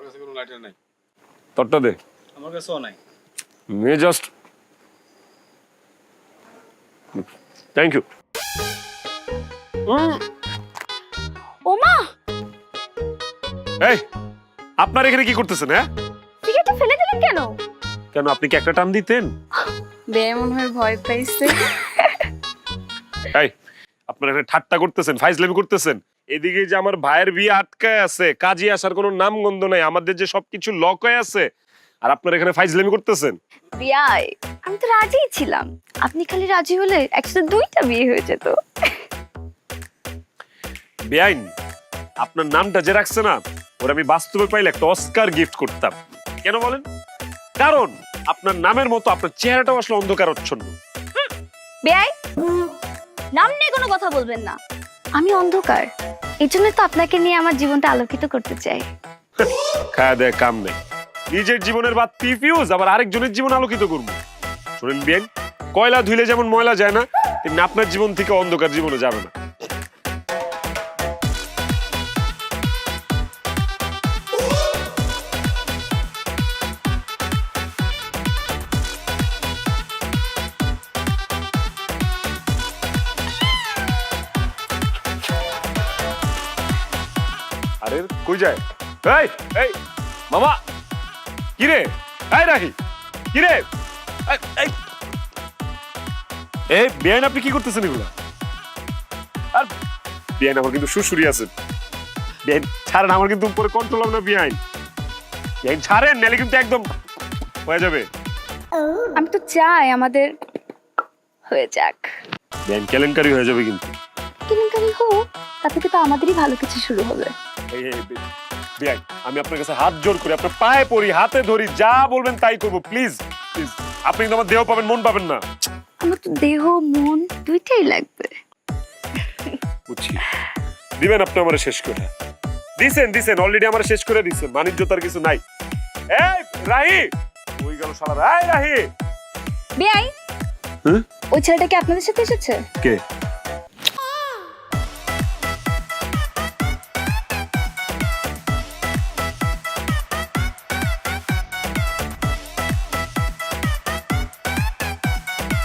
কাছে কোনো লাইটার নাই। তোরটা দে। আমার কাছেও নাই। মে জাস্ট থ্যাংক ইউ। ওমা, এই আপনার এখানে কি করতেছেন? হ্যাঁ, সিগারেটটা ফেলে দিলেন কেন? কেন আপনি কি একটা টান দিতেন? বেয়ে মনে হয় ভয় পাইছে। এই আপনারা এখানে ঠাট্টা করতেছেন, ফাইজলামি করতেছেন। এদিকে যে আমার ভাইয়ের বিয়ে আটকায় আছে, কাজে আসার কোনো নাম গন্ধ নাই, আমাদের যে সবকিছু লক হয়ে আছে, আর আপনারা এখানে ফাইজলামি করতেছেন। বিয়াই, আমি তো রাজিই ছিলাম। আপনি খালি রাজি হলে একসাথে 2টা বিয়ে হয়ে যেত। বেআইন, আপনার নামটা যে রাখছে না, ওর আমি বাস্তবে পাইলে একটা অস্কার গিফট করতাম। কেন বলেন? কারণ আপনার নামের মতো আপনার চেহারাটাও আসলে অন্ধকারচ্ছন্ন। বিয়াই, নাম নিয়ে কোনো কথা বলবেন না। আমি অন্ধকার, এই জন্য তো আপনাকে নিয়ে আমার জীবনটা আলোকিত করতে চাই। খায়া দেয় কাম নেই, নিজের জীবনের বাতি ফিউজ আবার আরেকজনের জীবন আলোকিত করবো। শুনেন বেআইন, কয়লা ধুইলে যেমন ময়লা যায় না, তেমনি আপনার জীবন থেকে অন্ধকার জীবনে যাবে না। আরে কই যায়? এই এই মামা, কি রে? এই রাহি, কি রে? এই এই বেআইন, আপনি কি করতেছেন এগুলা? আর বেআইন, আমার কিন্তু শ্বশুরি আছে। বেআইন ছাড়েন, আমার কিন্তু উপরে কন্ট্রোল হবে না। বেআইন বেআইন ছাড়েন, নাহলে কিন্তু একদম হয়ে যাবে। আমি তো চাই আমাদের হয়ে যাক। বেআইন কেলেঙ্কারি হয়ে যাবে কিন্তু। কেলেঙ্কারি হোক, তাতে কিন্তু আমাদেরই ভালো কিছু শুরু হবে। এই এই বেআইন, আমি আপনার কাছে হাত জোর করি, আপনার পায়ে পড়ি, হাতে ধরি, যা বলবেন তাই করবো। প্লিজ প্লিজ, আপনি কিন্তু আমার দেহ পাবেন, মন পাবেন না। আমার তো দেহ মন 2টাই লাগবে। বুঝছি, দিবেন আপনি আমার শেষ করে দিছেন। অলরেডি আমার শেষ করে দিছেন, বাণিজ্যতার কিছু নাই। এই রাহি, ওই গেল শালা। এই রাহি, বিয়াই, হ্যাঁ? ওই ছেলেটা কি আপনাদের সাথে এসেছে? কে?